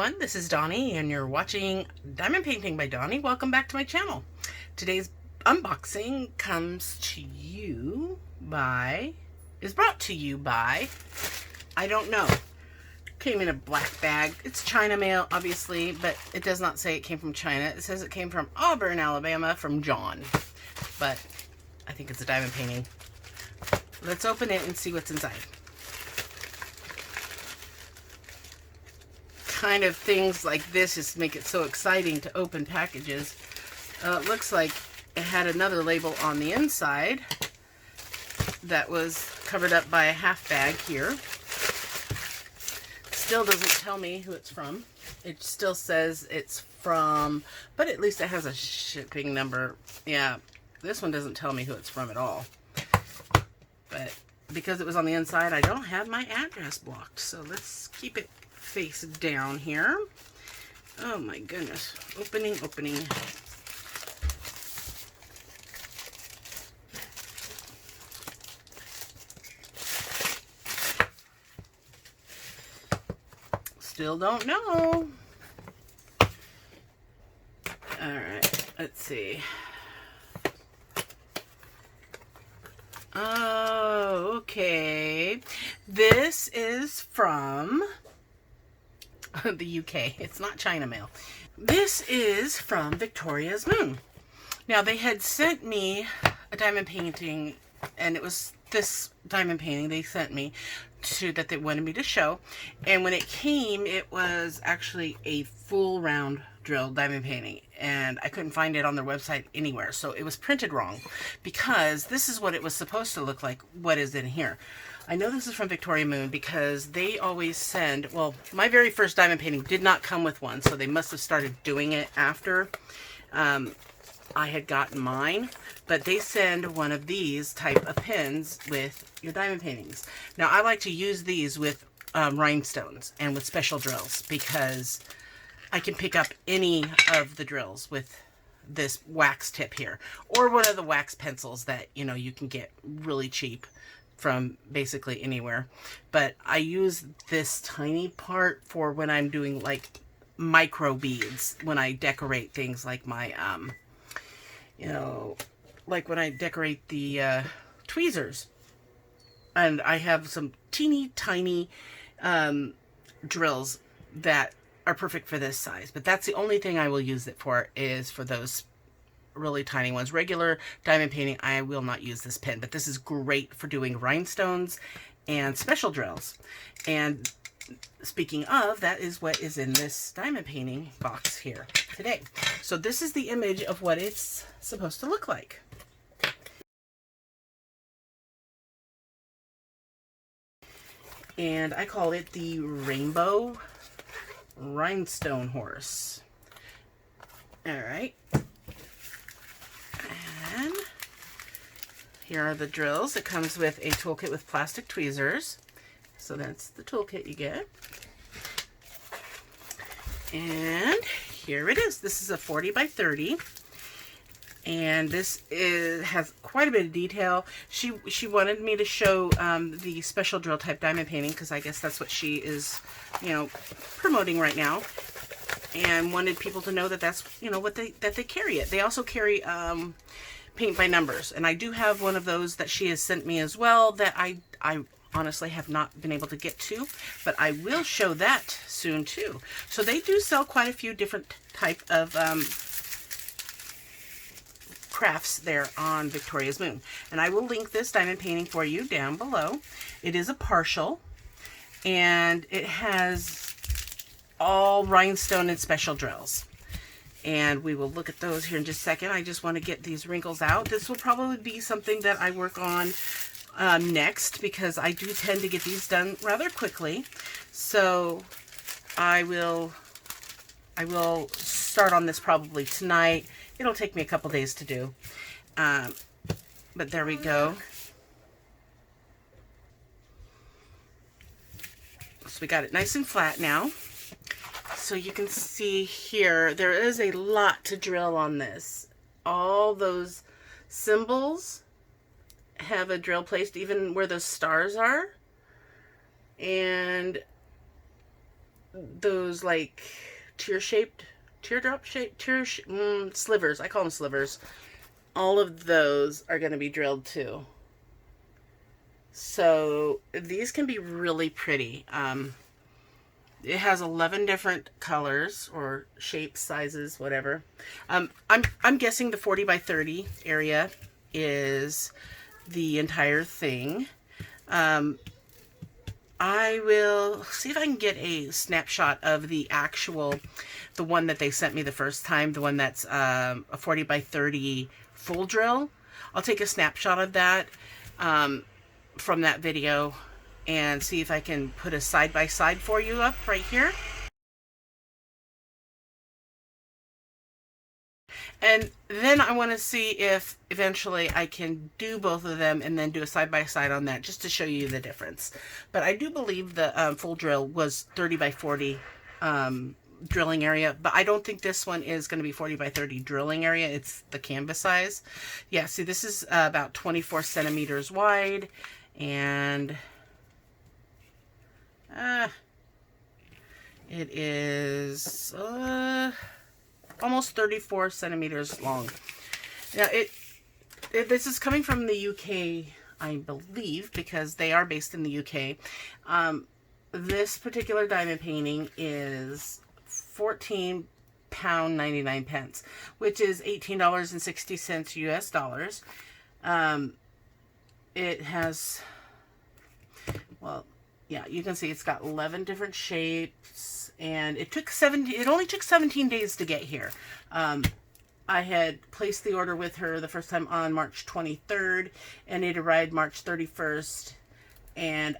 everyone, this is Donnie and you're watching Diamond Painting by Donnie. Welcome back to my channel. Today's unboxing is brought to you by, I don't know, came in a black bag. It's China mail, obviously, but it does not say it came from China. It says it came from Auburn, Alabama, from John, but I think it's a diamond painting. Let's open it and see what's inside. Kind of things like this just make it so exciting to open packages. It looks like it had another label on the inside that was covered up by a half bag here. Still doesn't tell me who it's from. It still says it's from, but at least it has a shipping number. Yeah, this one doesn't tell me who it's from at all. But because it was on the inside, I don't have my address blocked. So let's keep it face down here. Oh my goodness. Opening. Still don't know. Alright, let's see. Oh, okay. This is from the UK. It's not China mail. This is from Victoria's Moon. Now, they had sent me a diamond painting, and it was this diamond painting they sent me that they wanted me to show. And when it came, it was actually a full round drill diamond painting, and I couldn't find it on their website anywhere. So it was printed wrong, because this is what it was supposed to look like, what is in here. I know this is from Victoria Moon because they always send, well, my very first diamond painting did not come with one, so they must have started doing it after I had gotten mine. But they send one of these type of pins with your diamond paintings. Now, I like to use these with rhinestones and with special drills because I can pick up any of the drills with this wax tip here, or one of the wax pencils that, you know, you can get really cheap from basically anywhere. But I use this tiny part for when I'm doing like micro beads, when I decorate things like my you know, like when I decorate the tweezers. And I have some teeny tiny drills that are perfect for this size, but that's the only thing I will use it for, is for those really tiny ones. Regular diamond painting, I will not use this pen, but this is great for doing rhinestones and special drills. And speaking of, that is what is in this diamond painting box here today. So this is the image of what it's supposed to look like. And I call it the Rainbow Rhinestone Horse. All right. And here are the drills. It comes with a toolkit with plastic tweezers. So that's the toolkit you get. And here it is. This is a 40 by 30. And this has quite a bit of detail. She wanted me to show the special drill type diamond painting, because I guess that's what she is, you know, promoting right now, and wanted people to know that that's, you know, what they carry it. They also carry paint by numbers, and I do have one of those that she has sent me as well that I honestly have not been able to get to, but I will show that soon too. So they do sell quite a few different type of crafts there on Victoria's Moon, and I will link this diamond painting for you down below. It is a partial, and it has all rhinestone and special drills, and we will look at those here in just a second. I just want to get these wrinkles out. This will probably be something that I work on next, because I do tend to get these done rather quickly. So I will start on this probably tonight. It'll take me a couple days to do. But there we go. So we got it nice and flat now. So you can see here, there is a lot to drill on this. All those symbols have a drill placed, even where those stars are. And those like teardrop shaped slivers. I call them slivers. All of those are going to be drilled too. So these can be really pretty. It has 11 different colors or shapes, sizes, whatever. I'm guessing the 40 by 30 area is the entire thing. I will see if I can get a snapshot of the one that they sent me the first time, the one that's a 40 by 30 full drill. I'll take a snapshot of that from that video and see if I can put a side-by-side for you up right here. And then I want to see if eventually I can do both of them and then do a side-by-side on that just to show you the difference. But I do believe the full drill was 30 by 40 drilling area, but I don't think this one is going to be 40 by 30 drilling area. It's the canvas size. Yeah, see, this is about 24 centimeters wide, and it is almost 34 centimeters long. Now, this is coming from the UK, I believe, because they are based in the UK. This particular diamond painting is £14.99, which is $18.60 US dollars. It has, well, yeah, you can see it's got 11 different shapes, and it only took 17 days to get here. I had placed the order with her the first time on March 23rd, and it arrived March 31st, and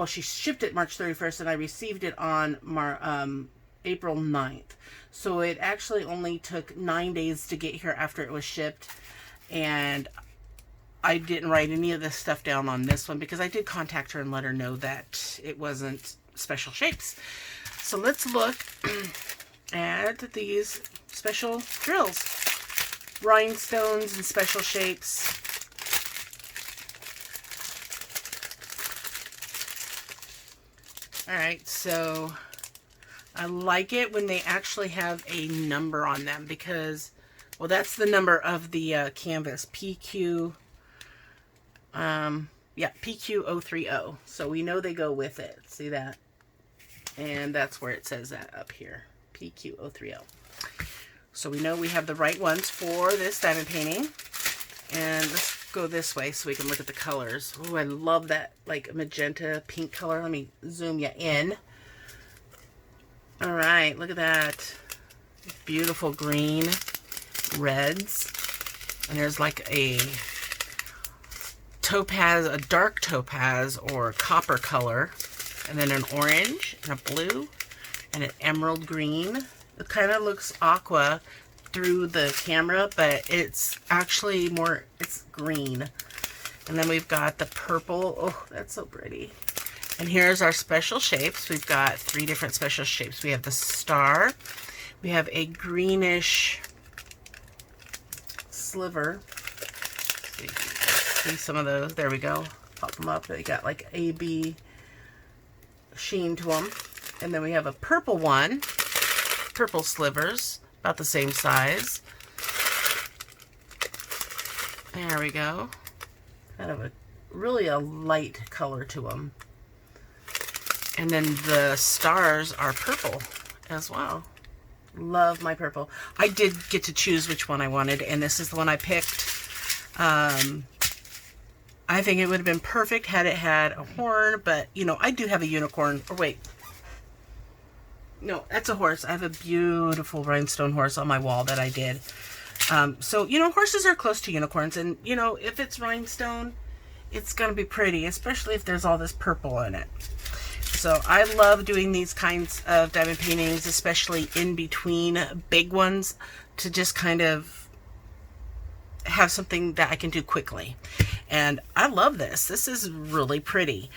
she shipped it March 31st, and I received it on April 9th. So it actually only took 9 days to get here after it was shipped, and I didn't write any of this stuff down on this one because I did contact her and let her know that it wasn't special shapes. So let's look at these special drills. Rhinestones and special shapes. Alright, so I like it when they actually have a number on them because, well, that's the number of the canvas, PQ. PQ030. So we know they go with it. See that? And that's where it says that up here. PQ030. So we know we have the right ones for this diamond painting. And let's go this way so we can look at the colors. Oh, I love that like magenta pink color. Let me zoom you in. All right, look at that. Beautiful green, reds. And there's like a topaz, a dark topaz or copper color, and then an orange and a blue and an emerald green. It kind of looks aqua through the camera, but it's actually it's green. And then we've got the purple. Oh, that's so pretty. And here's our special shapes. We've got 3 different special shapes. We have the star, we have a greenish sliver. See some of those. There we go. Pop them up. They got like AB sheen to them. And then we have a purple one. Purple slivers. About the same size. There we go. Kind of really a light color to them. And then the stars are purple as well. Love my purple. I did get to choose which one I wanted, and this is the one I picked. I think it would have been perfect had it had a horn, but, you know, I do have a unicorn. Or wait. No, that's a horse. I have a beautiful rhinestone horse on my wall that I did. So, you know, horses are close to unicorns, and, you know, if it's rhinestone, it's going to be pretty, especially if there's all this purple in it. So I love doing these kinds of diamond paintings, especially in between big ones, to just kind of have something that I can do quickly. And I love this. This is really pretty.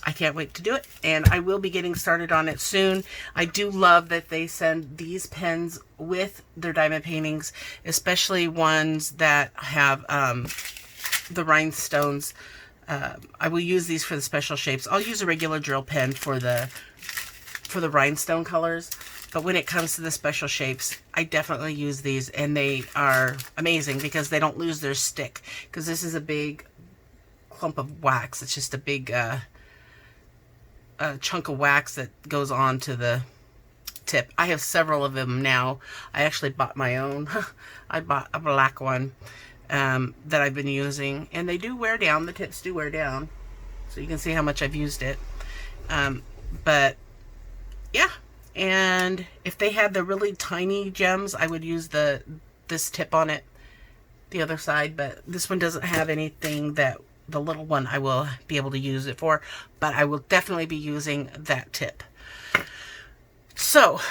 I can't wait to do it, and I will be getting started on it soon. I do love that they send these pens with their diamond paintings, especially ones that have the rhinestones I will use these for the special shapes. I'll use a regular drill pen for the rhinestone colors, but when it comes to the special shapes, I definitely use these, and they are amazing because they don't lose their stick, because this is a big clump of wax. It's just a big chunk of wax that goes on to the tip. I have several of them now. I actually bought my own. I bought a black one that I've been using, and they do wear down. The tips do wear down, so you can see how much I've used it. But yeah, and if they had the really tiny gems, I would use this tip on it, the other side, but this one doesn't have anything that the little one I will be able to use it for, but I will definitely be using that tip. So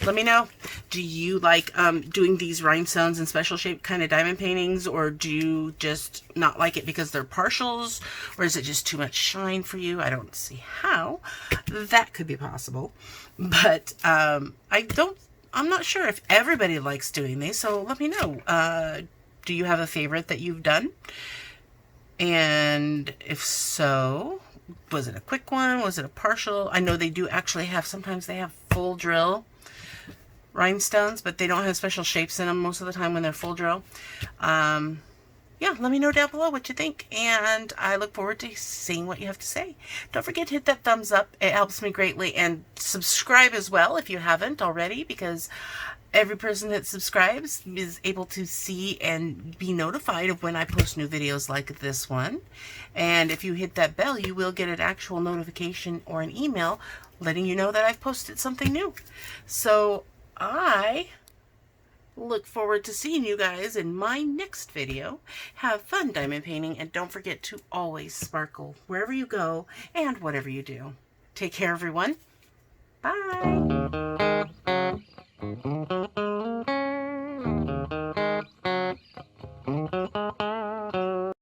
let me know, do you like doing these rhinestones and special shape kind of diamond paintings, or do you just not like it because they're partials, or is it just too much shine for you? I don't see how that could be possible, but I'm not sure if everybody likes doing these, so let me know. Do you have a favorite that you've done? And if so, was it a quick one? Was it a partial? I know they do actually have, sometimes they have full drill rhinestones, but they don't have special shapes in them most of the time when they're full drill. Yeah, let me know down below what you think, and I look forward to seeing what you have to say. Don't forget to hit that thumbs up. It helps me greatly, and subscribe as well if you haven't already, because every person that subscribes is able to see and be notified of when I post new videos like this one. And if you hit that bell, you will get an actual notification or an email letting you know that I've posted something new. So I look forward to seeing you guys in my next video. Have fun diamond painting, and don't forget to always sparkle wherever you go and whatever you do. Take care, everyone. Bye.